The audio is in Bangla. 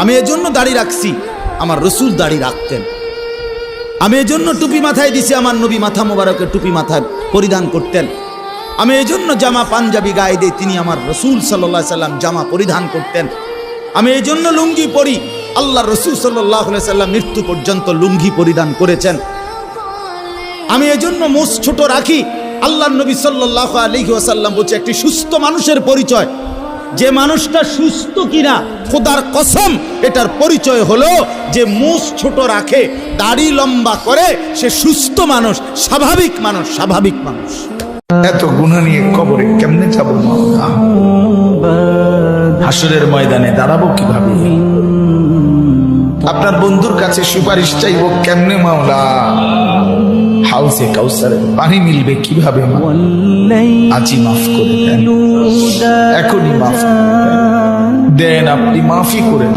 আমি এজন্য দাড়ি রাখছি, আমার রসুল দাড়ি রাখতেন। আমি এজন্য টুপি মাথায় দিছি, আমার নবী মাথা মোবারকে টুপি মাথায় পরিধান করতেন। আমি এজন্য জামা পাঞ্জাবি গায়ে দিই, তিনি আমার রসুল সাল্লাল্লাহু আলাইহি সাল্লাম জামা পরিধান করতেন। আমি এই জন্য লুঙ্গি পরি, আল্লাহ রসুল সাল্লাল্লাহু আলাইহি সাল্লাম মৃত্যু পর্যন্ত লুঙ্গি পরিধান করেছেন। আমি এজন্য মোষ ছোট রাখি, আল্লাহ নবী সাল্লাল্লাহু আলাইহি ওয়াসাল্লাম বলছে একটি সুস্থ মানুষের পরিচয়, যে মানুষটা সুস্থ কিনা খোদার কসম এটার পরিচয় হলো যে মোষ ছোট রাখে, দাড়ি লম্বা করে, সে সুস্থ মানুষ, স্বাভাবিক মানুষ, স্বাভাবিক মানুষ। এত গুনাহ নিয়ে কবরে কেমনে যাবো? হাসরের ময়দানে দাঁড়াবো কিভাবে? আপনার বন্ধুর কাছে সুপারিশ চাইবো কেমনে মাওলা? হাউসে কাউসারের পানি মিলবে কিভাবে? আজই মাফ করে দেন, এখনই মাফ দেন, আপনি মাফই করে